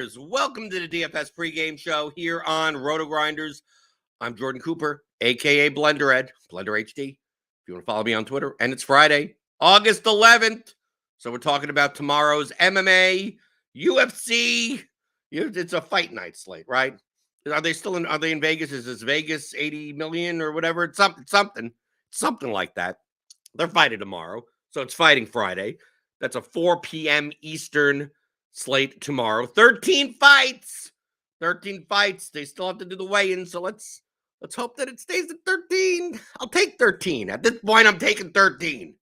RotoGrinders. Welcome to the DFS pregame show here on RotoGrinders. I'm Jordan Cooper, a.k.a. Blender Ed, Blender HD, if you want to follow me on Twitter. And it's Friday, August 11th. So we're talking about tomorrow's MMA, UFC. It's a fight night slate, right? Are they in Vegas? Is this Vegas 80 million or whatever? It's something like that. They're fighting tomorrow. So it's Fighting Friday. That's a 4 p.m. Eastern slate tomorrow. 13 fights. 13 fights. They still have to do the weigh-in, so let's hope that it stays at 13. I'll take 13. At this point, I'm taking 13.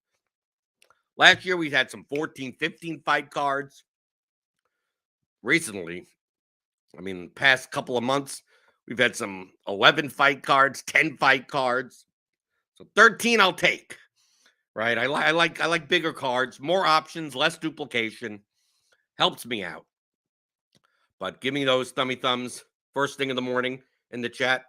Last year, we had some 14, 15 fight cards. Recently, past couple of months, we've had some 11 fight cards, 10 fight cards. So 13 I'll take. Right? I like bigger cards, more options, less duplication. Helps me out. But give me those thummy thumbs first thing in the morning in the chat.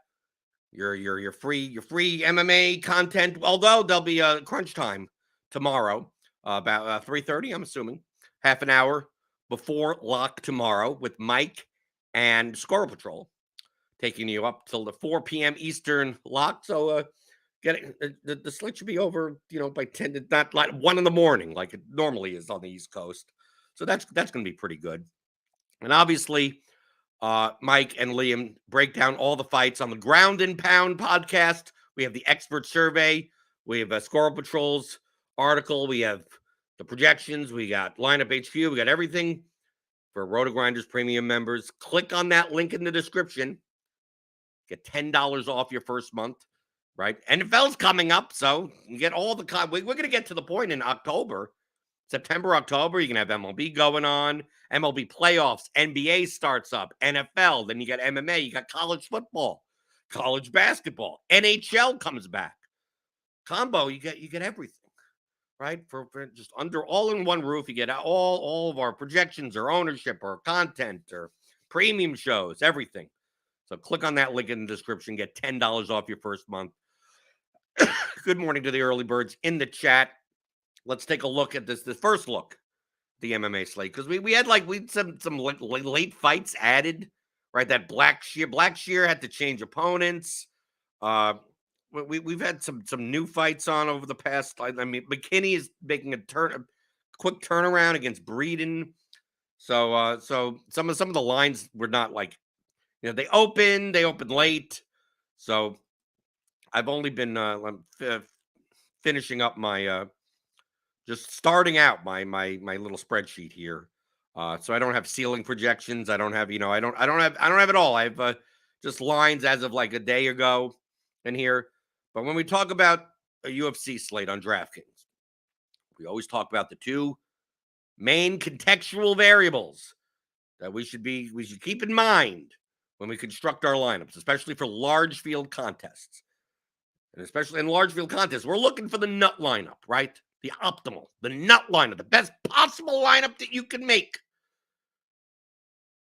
Your free MMA content. Although there'll be a crunch time tomorrow, about 3:30, I'm assuming. Half an hour before lock tomorrow with Mike and Squirrel Patrol, taking you up till the 4 p.m. Eastern lock. So the slate should be over, by 10, not like 1 in the morning like it normally is on the East Coast. So that's going to be pretty good. And obviously, Mike and Liam break down all the fights on the Ground and Pound podcast. We have the expert survey. We have Squirrel Patrol's article. We have the projections. We got Lineup HQ. We got everything for RotoGrinders premium members. Click on that link in the description. Get $10 off your first month. Right? NFL's coming up, so you get all the we're going to get to the point in October. September, October, you can have MLB going on, MLB playoffs, NBA starts up, NFL, then you got MMA, you got college football, college basketball, NHL comes back. Combo, you get everything, right? For just under all in one roof, you get all of our projections or ownership or content or premium shows, everything. So click on that link in the description, get $10 off your first month. Good morning to the early birds in the chat. Let's take a look at the first look, the MMA slate, because we had some late fights added, right? That Black Shear had to change opponents. We've had some new fights on over the past. McKinney is making a quick turnaround against Breeden. So some of the lines were not they opened late. So I've only been finishing up my just starting out my little spreadsheet here. So I don't have ceiling projections. I don't have I don't have it all. I have just lines as of like a day ago in here. But when we talk about a UFC slate on DraftKings, we always talk about the two main contextual variables that we should keep in mind when we construct our lineups, especially for large field contests. And especially in large field contests, we're looking for the nut lineup, right? The optimal, the nut lineup, the best possible lineup that you can make,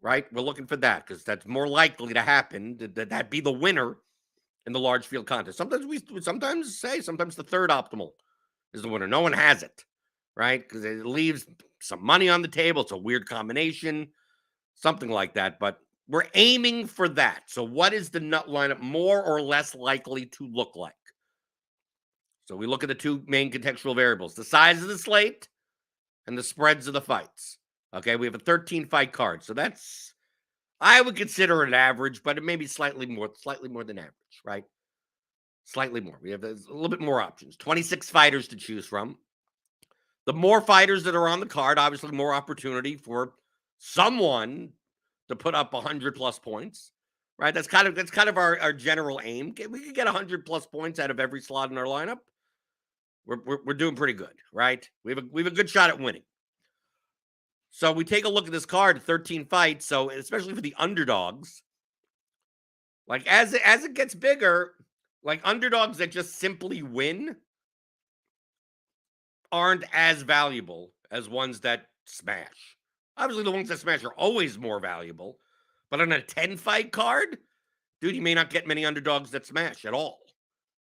right? We're looking for that because that's more likely to happen, that be the winner in the large field contest. Sometimes the third optimal is the winner. No one has it, right? Because it leaves some money on the table. It's a weird combination, something like that. But we're aiming for that. So what is the nut lineup more or less likely to look like? So we look at the two main contextual variables, the size of the slate and the spreads of the fights. Okay, we have a 13 fight card. So that's, I would consider it average, but it may be slightly more than average, right? Slightly more. We have a little bit more options. 26 fighters to choose from. The more fighters that are on the card, obviously more opportunity for someone to put up 100 plus points, right? That's kind of our general aim. We could get 100 plus points out of every slot in our lineup. We're doing pretty good, right? We have a good shot at winning. So we take a look at this card, 13 fights. So especially for the underdogs, like as it gets bigger, like underdogs that just simply win aren't as valuable as ones that smash. Obviously, the ones that smash are always more valuable. But on a 10-fight card, dude, you may not get many underdogs that smash at all,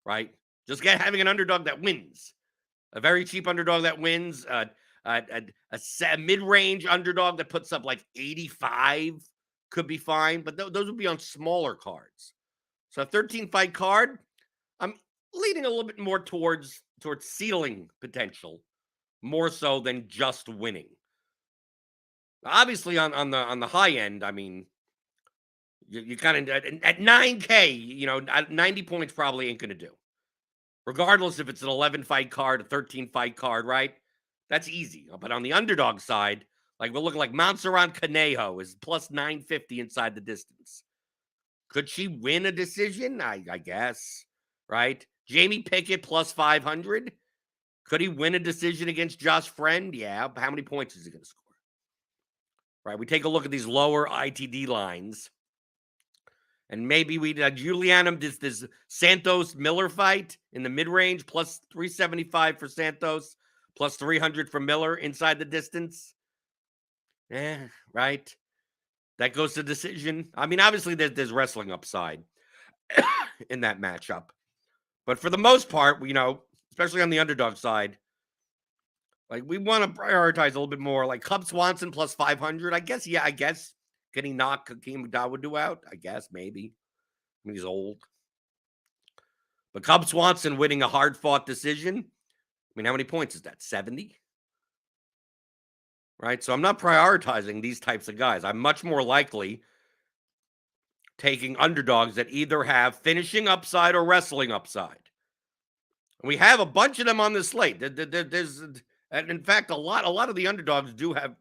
right? Just having an underdog that wins. A very cheap underdog that wins. A mid-range underdog that puts up like 85 could be fine, but those would be on smaller cards. So a 13-fight card, I'm leaning a little bit more towards ceiling potential, more so than just winning. Obviously, on the high end, I mean, you kind of at 9K, 90 points probably ain't gonna do. Regardless if it's an 11-fight card, a 13-fight card, right? That's easy. But on the underdog side, like we're looking like Montserrat Conejo is plus 950 inside the distance. Could she win a decision? I guess, right? Jamie Pickett plus 500. Could he win a decision against Josh Friend? Yeah. How many points is he going to score? Right. We take a look at these lower ITD lines. And maybe we Juliana, this Santos Miller fight in the mid range, plus 375 for Santos, plus 300 for Miller inside the distance. Right. That goes to decision. I mean, obviously, there's wrestling upside in that matchup. But for the most part, especially on the underdog side, like we want to prioritize a little bit more. Like Cub Swanson plus 500. I guess. Can he knock Hakeem Dawodu out? I guess, maybe. I mean, he's old. But Cub Swanson winning a hard-fought decision, I mean, how many points is that? 70? Right? So I'm not prioritizing these types of guys. I'm much more likely taking underdogs that either have finishing upside or wrestling upside. And we have a bunch of them on this slate. There's, and in fact, a lot of the underdogs do have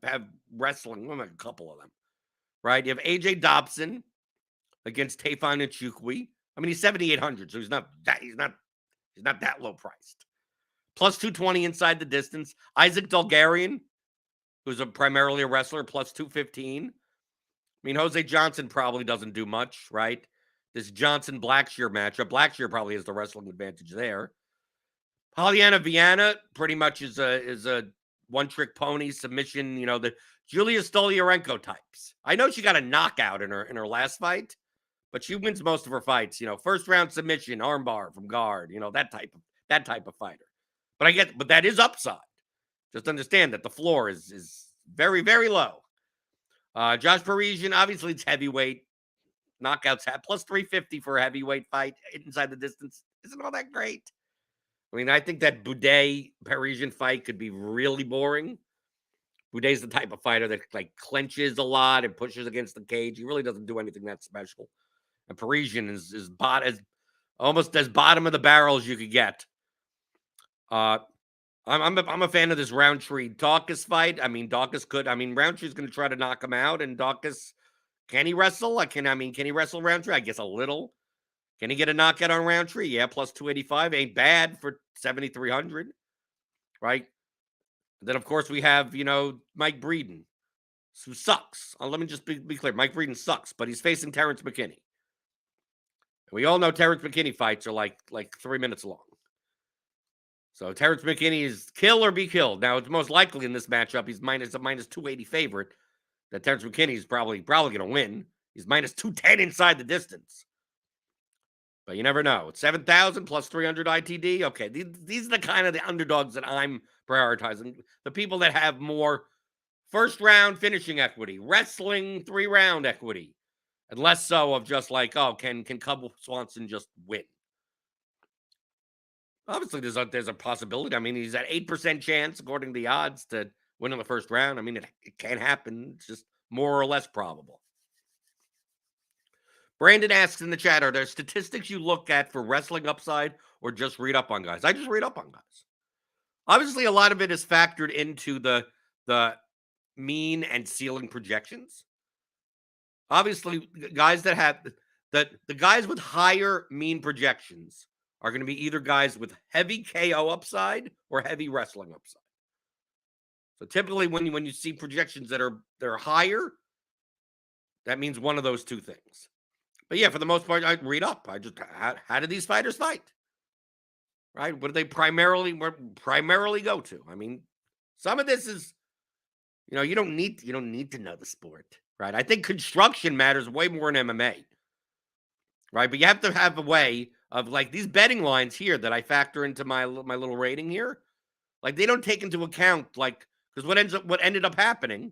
wrestling. Well, a couple of them, right? You have AJ Dobson against Tafon Nchukwi. I mean, he's 7,800, so he's not that low priced. Plus 220 inside the distance. Isaac Dulgarian, who's primarily a wrestler, plus 215. I mean, Jose Johnson probably doesn't do much, right? This Johnson-Blackshear matchup. Blackshear probably has the wrestling advantage there. Polyana Viana pretty much is a one-trick pony submission, the Julia Stolyarenko types. I know she got a knockout in her last fight, but she wins most of her fights, first round submission, armbar from guard, that type of fighter. But that is upside. Just understand that the floor is very, very low. Josh Parisian, obviously it's heavyweight. Knockouts have plus 350 for a heavyweight fight inside the distance. Isn't all that great? I mean, I think that Boudet Parisian fight could be really boring. Boudet's the type of fighter that like clenches a lot and pushes against the cage. He really doesn't do anything that special. And Parisian is almost as bottom of the barrel as you could get. I'm a fan of this Roundtree Dawkins fight. I mean, Roundtree's going to try to knock him out, and Dawkins, can he wrestle? Can he wrestle Roundtree? I guess a little. Can he get a knockout on Roundtree? Yeah, plus 285 ain't bad for 7,300, right? Then of course we have Mike Breeden, who sucks. Let me just be clear: Mike Breeden sucks, but he's facing Terrence McKinney. We all know Terrence McKinney fights are like 3 minutes long. So Terrence McKinney is kill or be killed. Now, it's most likely in this matchup, he's minus 280 favorite, that Terrence McKinney is probably going to win. He's minus 210 inside the distance. But you never know. It's 7,000 plus 300 ITD. Okay, these are the kind of the underdogs that I'm prioritizing. The people that have more first round finishing equity, wrestling 3-round equity, and less so of just like, can Cub Swanson just win? Obviously, there's a possibility. I mean, he's at 8% chance, according to the odds, to win in the first round. I mean, it can happen. It's just more or less probable. Brandon asks in the chat, are there statistics you look at for wrestling upside or just read up on guys? I just read up on guys. Obviously, a lot of it is factored into the mean and ceiling projections. Obviously, guys that have the guys with higher mean projections are going to be either guys with heavy KO upside or heavy wrestling upside. So typically when you see projections that are higher, that means one of those two things. But yeah, for the most part, I read up. I just how do these fighters fight? Right? What do they primarily go to? I mean, some of this is, you don't need to know the sport, right? I think construction matters way more in MMA. Right? But you have to have a way of like these betting lines here that I factor into my little rating here. Like they don't take into account because what ended up happening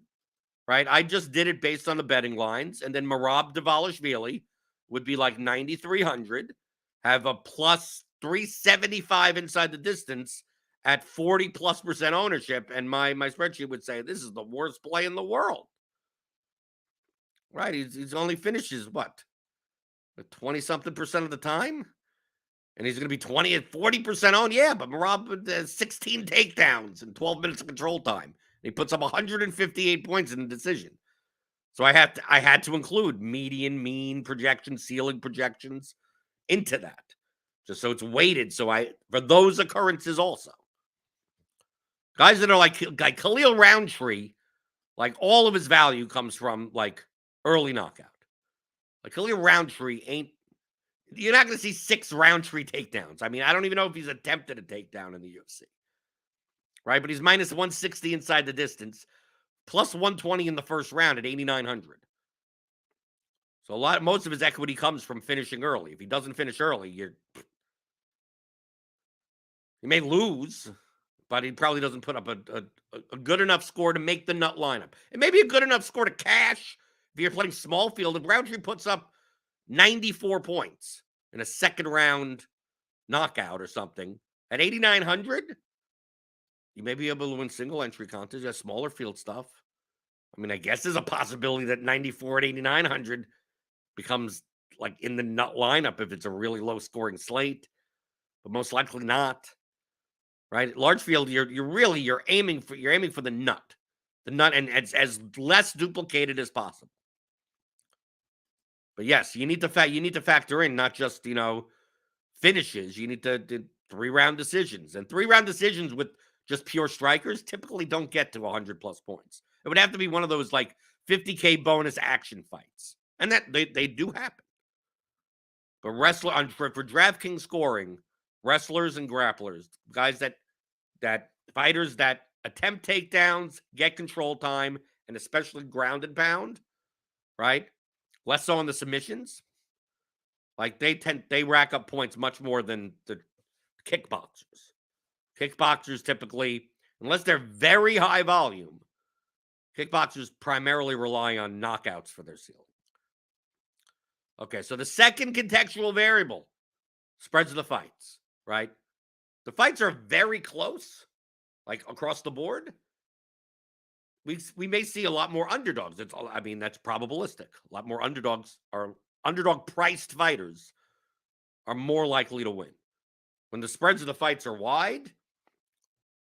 right? I just did it based on the betting lines. And then Mma Dfs would be like 9,300, have a plus 375 inside the distance at 40+% ownership. And my spreadsheet would say, this is the worst play in the world, right? He's only finishes what? 20-something% of the time? And he's going to be 20 and 40% owned. Yeah, but Mma has 16 takedowns and 12 minutes of control time. He puts up 158 points in the decision. So I had to include median, mean projections, ceiling projections into that, just so it's weighted. So for those occurrences also, guys that are like Khalil Roundtree, like all of his value comes from like early knockout. Like Khalil Roundtree you're not going to see 6 Roundtree takedowns. I mean, I don't even know if he's attempted a takedown in the UFC, right? But he's minus 160 inside the distance, plus 120 in the first round at 8,900. So most of his equity comes from finishing early. If he doesn't finish early, he may lose, but he probably doesn't put up a good enough score to make the nut lineup. It may be a good enough score to cash if you're playing small field. If Roundtree puts up 94 points in a second round knockout or something at 8,900, you may be able to win single entry contests. That's smaller field stuff. I mean, I guess there's a possibility that 94 at 8,900 becomes like in the nut lineup if it's a really low scoring slate, but most likely not. Right? Large field, you're aiming for the nut. The nut, and as less duplicated as possible. But yes, you need to factor in not just, finishes. You need to 3-round decisions. And 3-round decisions with just pure strikers typically don't get to 100+ points. It would have to be one of those like 50K bonus action fights. And that they do happen. But for DraftKings scoring, wrestlers and grapplers, guys fighters that attempt takedowns, get control time, and especially ground and pound, right? Less so on the submissions. Like they rack up points much more than the kickboxers. Kickboxers typically, unless they're very high volume, kickboxers primarily rely on knockouts for their ceiling. Okay, so the second contextual variable, spreads of the fights, right? The fights are very close, like across the board. We may see a lot more underdogs. That's probabilistic. A lot more underdog priced fighters are more likely to win. When the spreads of the fights are wide,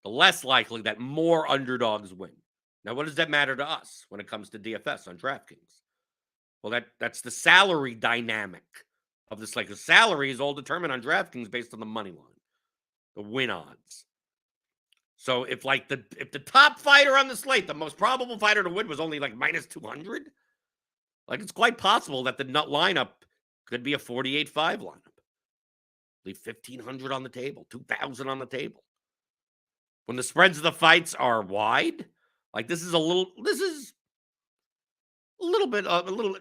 the less likely that more underdogs win. Now, what does that matter to us when it comes to DFS on DraftKings? Well, that's the salary dynamic of this. Like the salary is all determined on DraftKings based on the money line, the win odds. So if the top fighter on the slate, the most probable fighter to win was only like minus 200, like it's quite possible that the nut lineup could be a 48-5 lineup. Leave 1,500 on the table, 2,000 on the table. When the spreads of the fights are wide, like this is a little bit,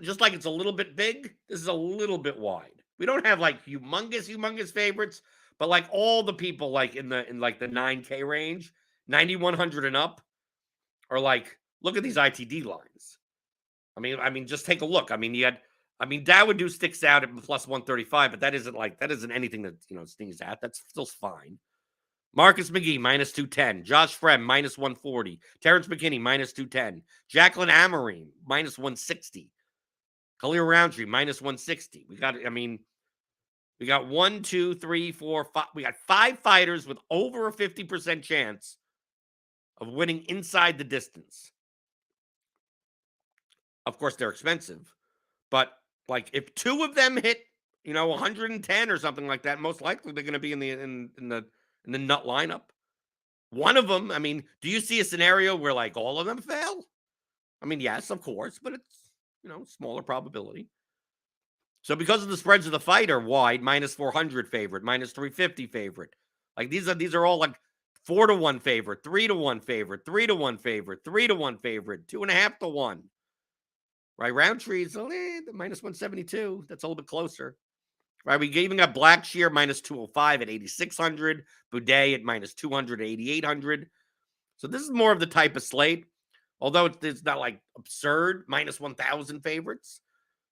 just like it's a little bit big, this is a little bit wide. We don't have like humongous favorites, but like all the people like in the 9K range, 9,100 and up, are like, look at these ITD lines. I mean, just take a look. I mean, Dawodu sticks out at plus 135, but that isn't anything that sneeze at. That's still fine. Marcus McGee, minus 210. Josh Frem, minus 140. Terrence McKinney, minus 210. Jacqueline Amorim, minus 160. Khalil Roundtree, minus 160. We got 1, 2, 3, 4, 5. We got 5 fighters with over a 50% chance of winning inside the distance. Of course, they're expensive. But like if 2 of them hit, 110 or something like that, most likely they're going to be in the nut lineup. One of them, do you see a scenario where like all of them fail? Yes, of course, but it's, smaller probability. So because of the spreads of the fight are wide, minus 400 favorite, minus 350 favorite. Like these are all like 4-1 favorite, 3-1 favorite, 3-1 favorite, 3-1 favorite, 2.5-1. Right? Roundtree is minus 172. That's a little bit closer. Right, we even got Blackshear minus 205 at 8,600, Boudet at minus 200 at 8,800. So this is more of the type of slate. although it's not like absurd, minus 1,000 favorites,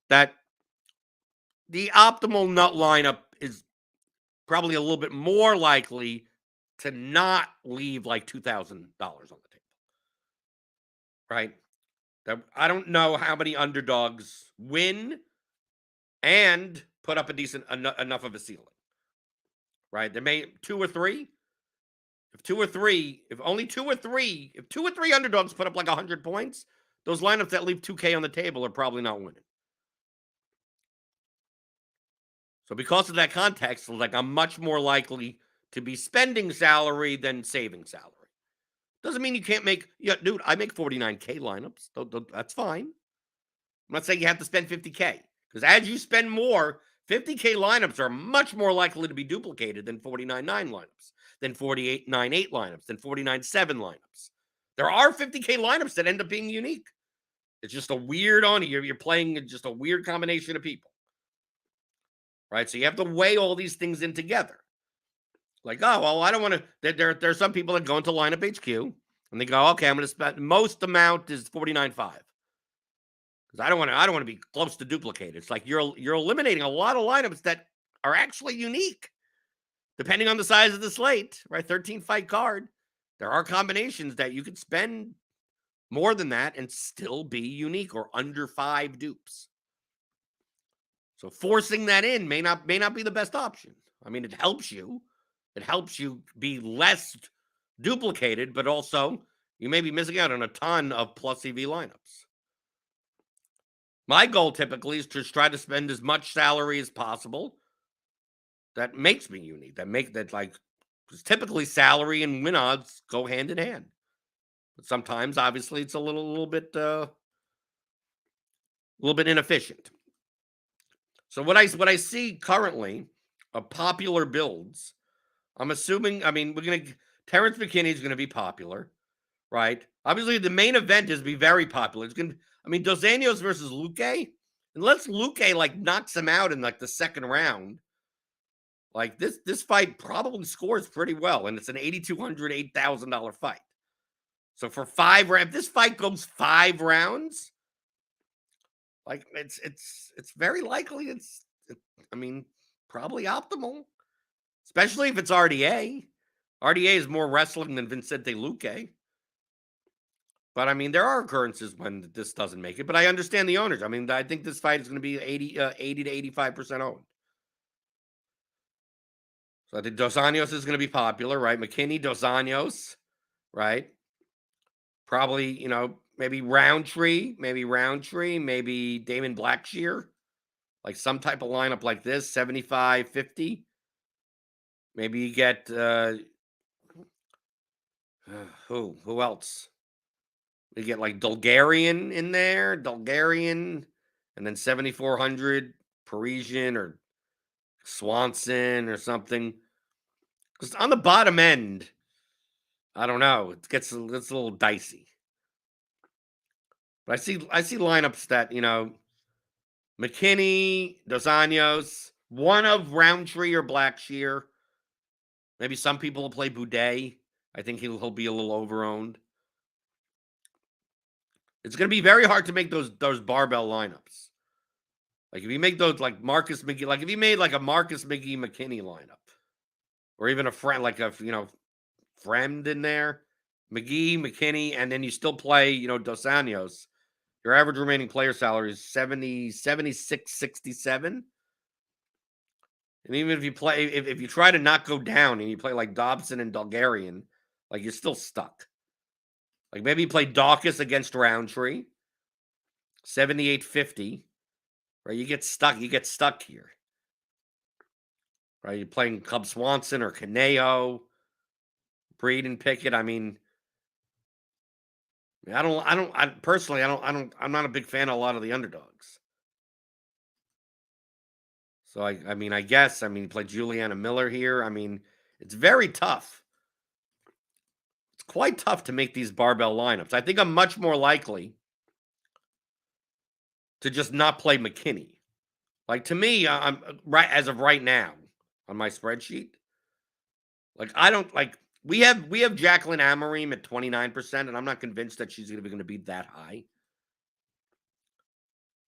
that the optimal nut lineup is probably a little bit more likely to not leave like $2,000 on the table, right? I don't know how many underdogs win and put up a decent enough of a ceiling, right? There may two or three. If only two or three underdogs put up like 100 points, those lineups that leave 2K on the table are probably not winning. So because of that context, like I'm much more likely to be spending salary than saving salary. Doesn't mean you can't make, yeah, dude, I make 49K lineups. That's fine. I'm not saying you have to spend 50K, because as you spend more, 50K lineups are much more likely to be duplicated than 49.9 lineups, than 48.9.8 lineups, than 49.7 lineups. There are 50K lineups that end up being unique. It's just a weird you're playing just a weird combination of people, right? So you have to weigh all these things in together. Like, oh, well, I don't want to. There are some people that go into lineup HQ and they go, okay, I'm going to spend most amount is 49.5 because I don't want to be close to duplicate. It's like you're eliminating a lot of lineups that are actually unique, depending on the size of the slate, right? 13 fight card. There are combinations that you could spend more than that and still be unique or under 5 dupes. So forcing that in may not be the best option. I mean, it helps you. It helps you be less duplicated, but also you may be missing out on a ton of plus EV lineups. My goal typically is to try to spend as much salary as possible that makes me unique. Because typically salary and win odds go hand in hand. But sometimes, obviously, it's a little bit inefficient. So what I see currently of popular builds, I'm assuming, Terrence McKinney is gonna be popular, right? Obviously, the main event is be very popular. It's gonna, Dos Anjos versus Luque, unless Luque like knocks him out in like the second round, like this fight probably scores pretty well, and it's an $8,200, $8,000 fight. So for 5 rounds, if this fight goes 5 rounds, like it's very likely probably optimal, especially if it's RDA. RDA is more wrestling than Vicente Luque. But there are occurrences when this doesn't make it. But I understand the owners. I think this fight is going to be 80 to 85% owned. So I think Dos Anjos is going to be popular, right? McKinney, Dos Anjos, right? Probably, maybe Roundtree, maybe Damon Blackshear, like some type of lineup like this, 75-50. Maybe you get who else? You get like Dulgarian in there, and then 7,400 Parisian or Swanson or something. Because on the bottom end, I don't know, it gets a little dicey. But I see lineups that, McKinney, Dos Anjos, one of Roundtree or Blackshear. Maybe some people will play Boudet. I think he'll be a little overowned. It's going to be very hard to make those barbell lineups. Like if you make those like Marcus McGee, like if you made like a Marcus McGee McKinney lineup, or even a friend like a friend in there, McGee, McKinney, and then you still play Dos Anjos, your average remaining player salary is 76.67. And even if you play, if you try to not go down and you play like Dobson and Dulgarian, like you're still stuck. Like maybe you play Dawkins against Roundtree, 78.50. Right, you get stuck here. Right, you're playing Cub Swanson or Caneo, Breed and Pickett. I'm not a big fan of a lot of the underdogs. So I guess you play Juliana Miller here. It's very tough. It's quite tough to make these barbell lineups. I think I'm much more likely to just not play McKinney. Like to me, I'm right as of right now on my spreadsheet. Like I don't like We have Jacqueline Amorim at 29%, and I'm not convinced that she's going to be that high. I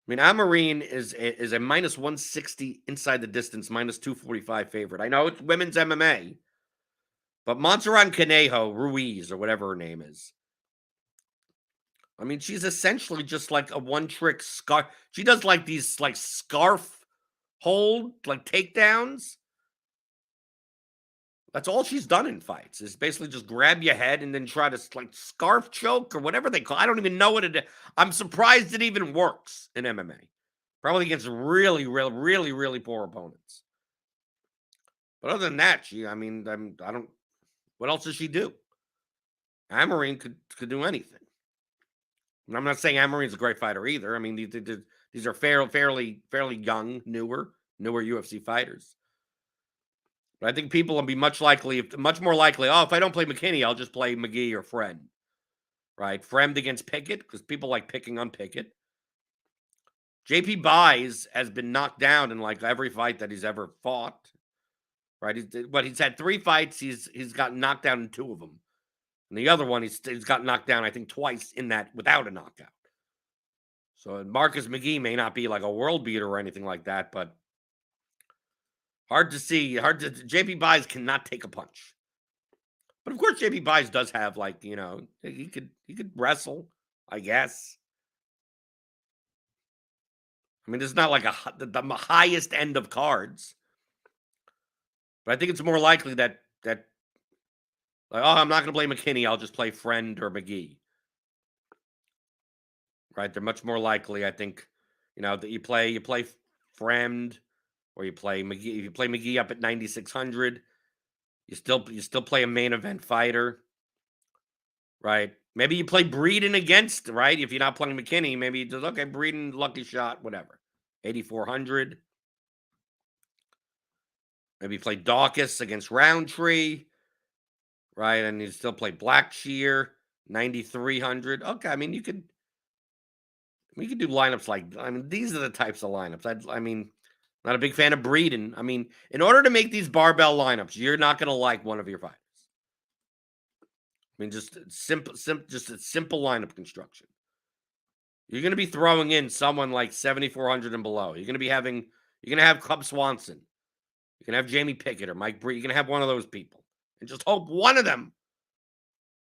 mean, Amorim is a minus 160 inside the distance, minus 245 favorite. I know it's women's MMA, but Montserrat Conejo Ruiz, or whatever her name is, I mean, she's essentially just like a one-trick scarf. She does like these like scarf hold, like takedowns. That's all she's done in fights, is basically just grab your head and then try to like scarf choke or whatever they call it. I don't even know what it is. I'm surprised it even works in MMA. Probably against really poor opponents. But other than that, I don't. What else does she do? Amorim could do anything. And I'm not saying Amorim's a great fighter either. I mean, these are fairly young, newer UFC fighters. But I think people will be much more likely. Oh, if I don't play McKinney, I'll just play McGee or Friend. Right, Friend against Pickett because people like picking on Pickett. JP Buys has been knocked down in like every fight that he's ever fought. Right, he's had 3 fights. He's gotten knocked down in 2 of them. And the other one, he's got knocked down, I think, twice in that without a knockout. So Marcus McGee may not be like a world beater or anything like that, but hard to see. JP Buys cannot take a punch. But of course, JP Buys does have like, he could wrestle, I guess. I mean, it's not like the highest end of cards. But I think it's more likely that like, oh, I'm not going to play McKinney. I'll just play Friend or McGee. Right? They're much more likely, I think, that you play Friend or you play McGee. If you play McGee up at 9,600, you still play a main event fighter. Right? Maybe you play Breeden against, right? If you're not playing McKinney, maybe you just, okay, Breeden, lucky shot, whatever. 8,400. Maybe you play Dawkins against Roundtree. Right, and you still play Blackshear, 9,300. Okay, I mean, we could do lineups like, these are the types of lineups. Not a big fan of Breeden. I mean, in order to make these barbell lineups, you're not going to like one of your fighters. I mean, just a simple lineup construction. You're going to be throwing in someone like 7,400 and below. You're going to have Cub Swanson. You can have Jamie Pickett or Mike Bree. You're going to have one of those people. And just hope one of them,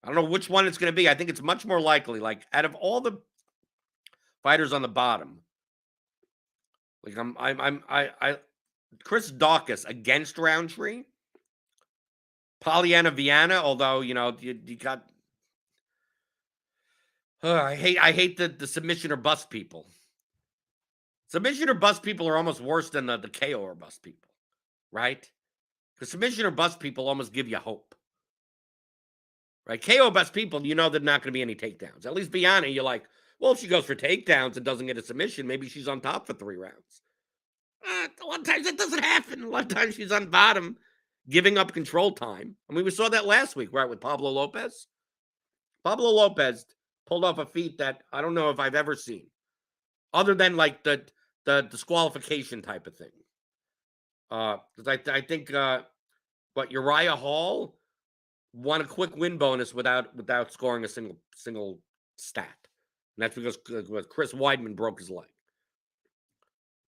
I don't know which one it's going to be. I think it's much more likely, like out of all the fighters on the bottom, like Chris Dawkins against Roundtree, Polyana Viana. Although you got, I hate the submission or bust people. Submission or bust people are almost worse than the KO or bust people, right? Because submission or bust people almost give you hope. Right? KO best people, they're not going to be any takedowns. At least Viana, you're like, well, if she goes for takedowns and doesn't get a submission, maybe she's on top for 3 rounds. A lot of times that doesn't happen. A lot of times she's on bottom, giving up control time. I mean, we saw that last week, right, with Pablo Lopez. Pablo Lopez pulled off a feat that I don't know if I've ever seen, other than like the disqualification type of thing. Because I think Uriah Hall won a quick win bonus without scoring a single stat. And that's because Chris Weidman broke his leg.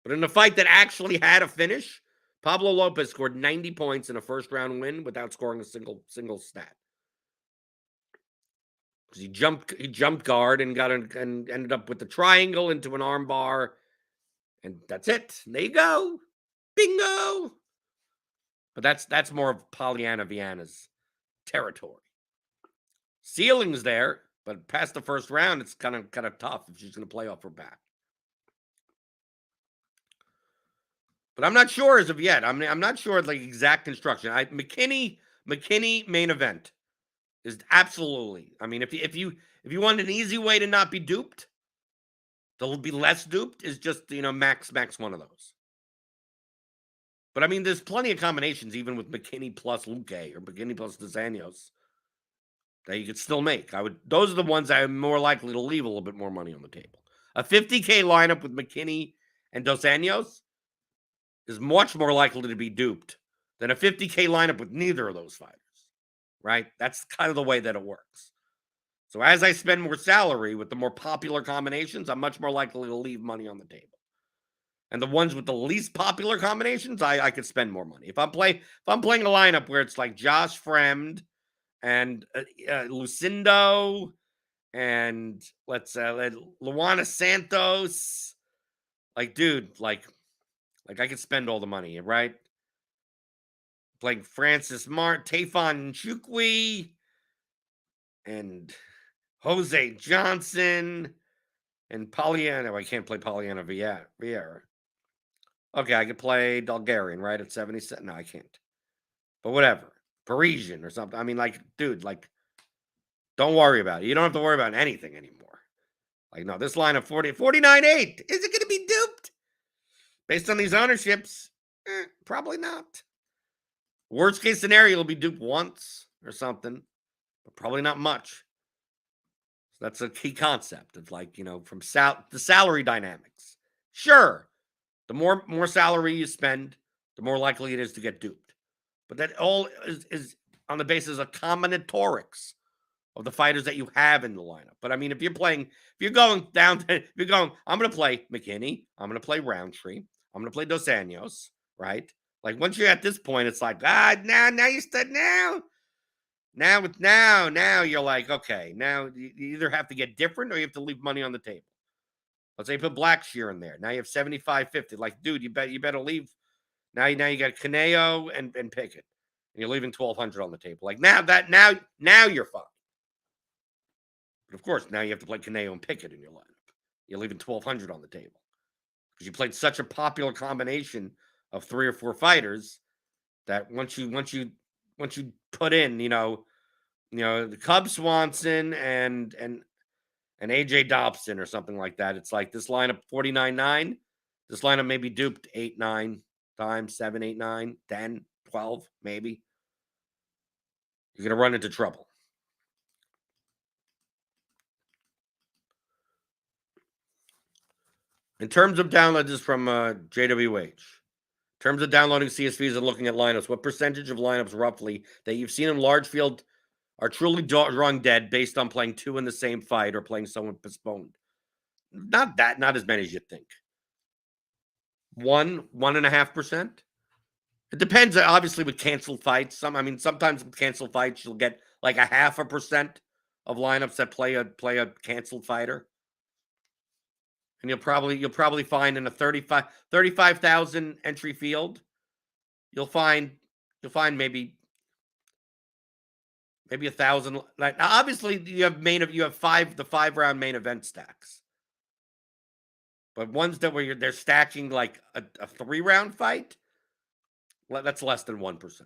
But in the fight that actually had a finish, Pablo Lopez scored 90 points in a first-round win without scoring a single stat. Because he jumped guard and and ended up with the triangle into an arm bar. And that's it. There you go. Bingo. But that's more of Polyana Viana's territory. Ceiling's there, but past the first round, it's kind of tough if she's going to play off her back. But I'm not sure as of yet. I'm not sure the exact construction. McKinney main event is absolutely. I mean, if you want an easy way to not be duped, to be less duped, is just max one of those. But I mean, there's plenty of combinations, even with McKinney plus Luque or McKinney plus Dos Anjos, that you could still make. Those are the ones I'm more likely to leave a little bit more money on the table. A $50K lineup with McKinney and Dos Anjos is much more likely to be duped than a $50K lineup with neither of those fighters. right? That's kind of the way that it works. So as I spend more salary with the more popular combinations, I'm much more likely to leave money on the table. And the ones with the least popular combinations, I could spend more money. If I'm playing a lineup where it's like Josh Fremd and Lucindo and let's Luana Santos, like dude, like I could spend all the money, right? Playing Francis Tafon Chukwi and Jose Johnson and Pollyanna. I can't play Pollyanna Vieira. Okay, I could play Bulgarian, right? At 77. No, I can't. But whatever. Parisian or something. I mean, like, dude, like, don't worry about it. You don't have to worry about anything anymore. Like, no, this line of 49.8. Is it going to be duped? Based on these ownerships? Probably not. Worst case scenario, it'll be duped once or something, but probably not much. So that's a key concept of, like, you know, from the salary dynamics. Sure, the more salary you spend, the more likely it is to get duped. But that all is on the basis of combinatorics of the fighters that you have in the lineup. But I mean, if you're going, I'm going to play McKinney, I'm going to play Roundtree, I'm going to play Dos Anjos, right? Like once you're at this point, it's like, now you said now you're like, okay, now you either have to get different or you have to leave money on the table. Let's say you put Blackshear in there. Now you have 75-50. Like, dude, you better leave. Now you got Caneo and Pickett. And you're leaving 1,200 on the table. Like now you're fine. But of course, now you have to play Caneo and Pickett in your lineup. You're leaving 1,200 on the table. Because you played such a popular combination of 3 or 4 fighters that once you put in, the Cub Swanson and AJ Dobson or something like that. It's like this lineup 49.9. This lineup may be duped 8-9 times, 7, 8, 9, 10, 12, maybe. You're gonna run into trouble. In terms of downloads, this is from JWH. In terms of downloading CSVs and looking at lineups, what percentage of lineups roughly that you've seen in large field are truly drawing dead based on playing 2 in the same fight or playing someone postponed? Not as many as you think. 1.5%. It depends, obviously, with canceled fights. Sometimes with canceled fights, you'll get like 0.5% of lineups that play a canceled fighter. And you'll probably find in a 35,000 entry field, you'll find maybe 1,000. Like now, obviously you have the 5-round main event stacks. But ones that where they're stacking like a 3-round fight, that's less than 1%.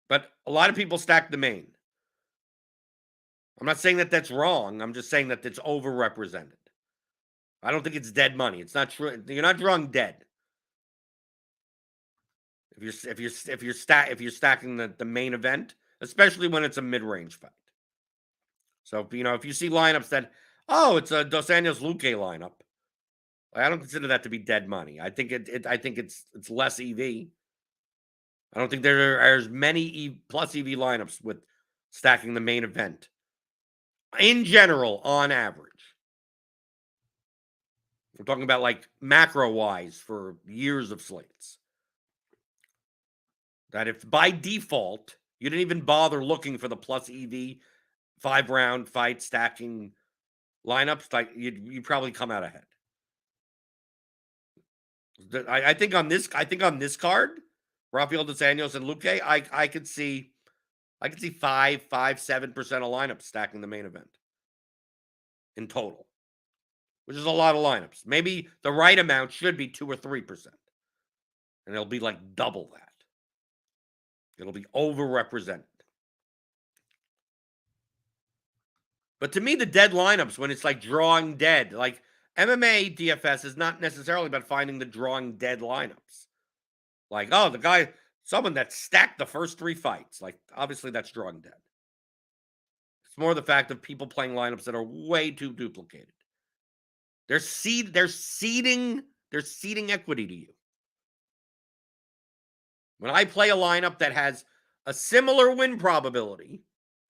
But a lot of people stack the main. I'm not saying that that's wrong. I'm just saying that it's overrepresented. I don't think it's dead money. It's not true. You're not drawing dead. If you're stacking the main event, especially when it's a mid-range fight. So if you see lineups that it's a Dos Anjos Luque lineup, I don't consider that to be dead money. I think it's less EV. I don't think there are as many plus EV lineups with stacking the main event in general on average. We're talking about like macro-wise for years of slates. That if by default you didn't even bother looking for the plus EV 5-round fight stacking lineups, like you probably come out ahead. I think on this card, Rafael Dos Anjos and Luque, I could see 5, 7% of lineups stacking the main event in total, which is a lot of lineups. Maybe the right amount should be 2 or 3%, and it'll be like double that. It'll be overrepresented. But to me, the dead lineups, when it's like drawing dead, like MMA DFS is not necessarily about finding the drawing dead lineups. Like, someone that stacked the first 3 fights. Like, obviously that's drawing dead. It's more the fact of people playing lineups that are way too duplicated. They're seeding equity to you. When I play a lineup that has a similar win probability,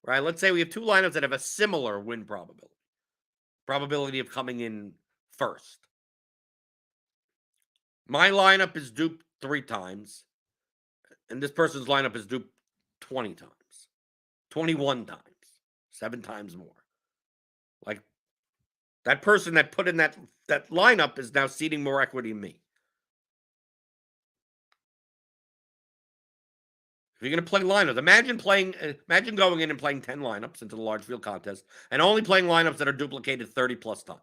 right? Let's say we have two lineups that have a similar win probability of coming in first. My lineup is duped 3 times, and this person's lineup is duped 20 times, 21 times, 7 times more. Like, that person that put in that lineup is now ceding more equity than me. If you're going to play lineups, imagine going in and playing 10 lineups into the large field contest and only playing lineups that are duplicated 30 plus times.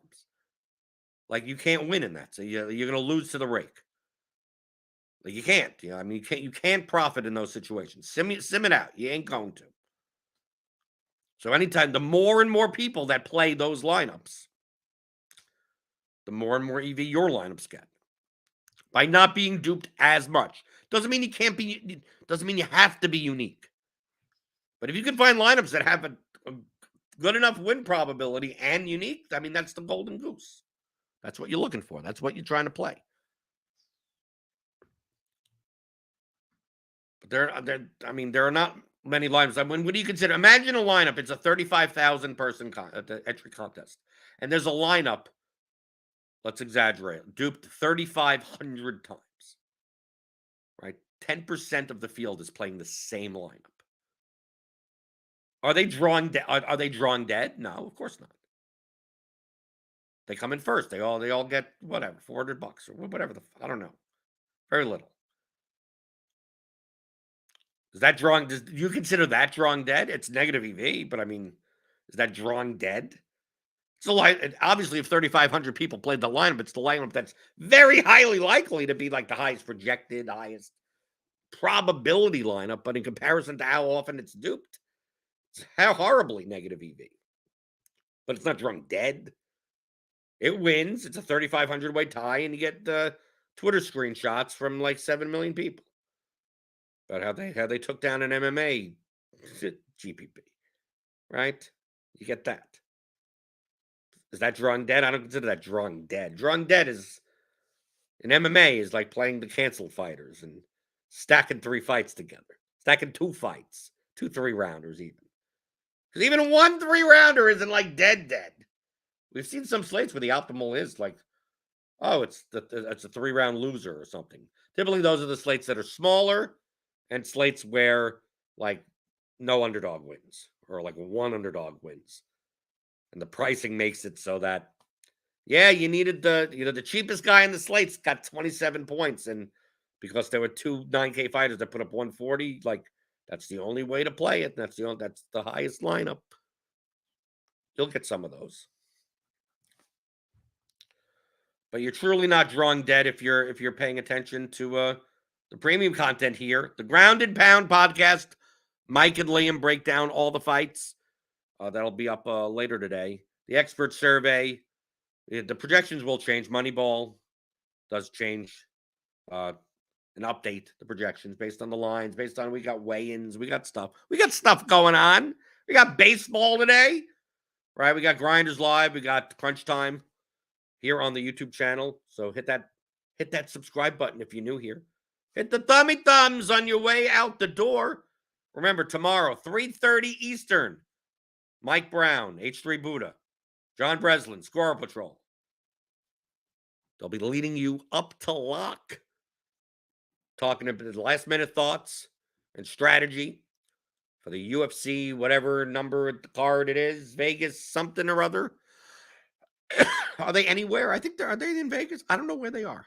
Like, you can't win in that. So you're going to lose to the rake. Like, you can't. I mean, you can't profit in those situations. Sim it out. You ain't going to. So anytime, the more and more people that play those lineups, the more and more EV your lineups get. By not being duped as much. Doesn't mean you can't be, doesn't mean you have to be unique. But if you can find lineups that have a good enough win probability and unique, I mean, that's the golden goose. That's what you're looking for. That's what you're trying to play. But there are not many lineups. I mean, what do you consider? Imagine a lineup. It's a 35,000 person entry contest. And there's a lineup, let's exaggerate, duped 3,500 times. Right? 10% of the field is playing the same lineup. Are they drawing are they drawing dead? No, of course not. They come in first. They all get whatever, $400 or whatever I don't know. Very little. Is that drawing? Do you consider that drawing dead? It's negative EV, but I mean, is that drawing dead? So, like, obviously, if 3,500 people played the lineup, it's the lineup that's very highly likely to be like the highest projected, highest probability lineup. But in comparison to how often it's duped, it's how horribly negative EV. But it's not drawing dead. It wins. It's a 3,500 way tie, and you get Twitter screenshots from like 7 million people about how they took down an MMA GPP, right? You get that. Is that drawing dead? I don't consider that drawing dead. Drawing dead is in MMA is like playing the canceled fighters and stacking 3 fights together, stacking 2 fights, 2 3-rounders even. Because even 1 3-rounder isn't like dead. We've seen some slates where the optimal is like, oh, it's a 3-round loser or something. Typically, those are the slates that are smaller and slates where like no underdog wins or like 1 underdog wins. And the pricing makes it so that, yeah, you needed the cheapest guy in the slates got 27 points. And because there were 2 9K fighters that put up 140, like that's the only way to play it. That's the highest lineup. You'll get some of those. But you're truly not drawing dead if you're paying attention to the premium content here. The Ground and Pound podcast. Mike and Liam break down all the fights. That'll be up later today. The expert survey. The projections will change. Moneyball does change and update the projections based on the lines, based on we got weigh-ins, we got stuff. We got stuff going on. We got baseball today, right? We got Grinders Live. We got Crunch Time here on the YouTube channel. So hit that subscribe button if you're new here. Hit the thumbs on your way out the door. Remember, tomorrow, 3:30 Eastern, Mike Brown, H3 Buddha, John Breslin, Squirrel Patrol. They'll be leading you up to lock, talking about the last-minute thoughts and strategy for the UFC, whatever number the card it is, Vegas, something or other. Are they anywhere? I think are they in Vegas? I don't know where they are.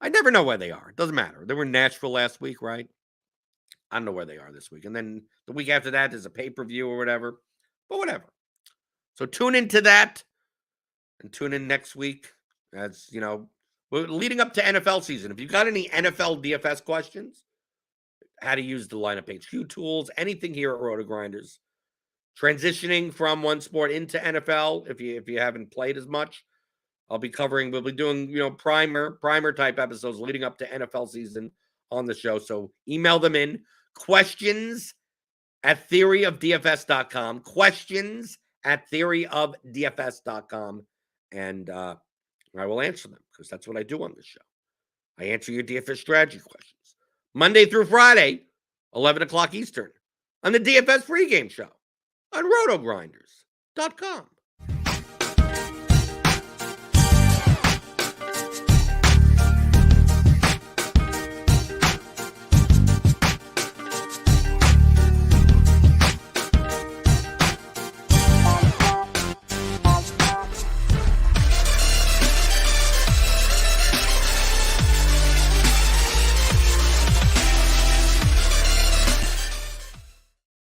I never know where they are. It doesn't matter. They were in Nashville last week, right? I don't know where they are this week. And then the week after that is a pay-per-view or whatever. But whatever. So tune into that and tune in next week. As you know, we're leading up to NFL season. If you've got any NFL DFS questions, how to use the lineup HQ tools, anything here at RotoGrinders, transitioning from one sport into NFL, if you haven't played as much, we'll be doing, primer type episodes leading up to NFL season on the show. So email them in. Questions at theoryofdfs.com. Questions at theoryofdfs.com. And I will answer them because that's what I do on this show. I answer your DFS strategy questions. Monday through Friday, 11 o'clock Eastern, on the DFS pregame show on RotoGrinders.com.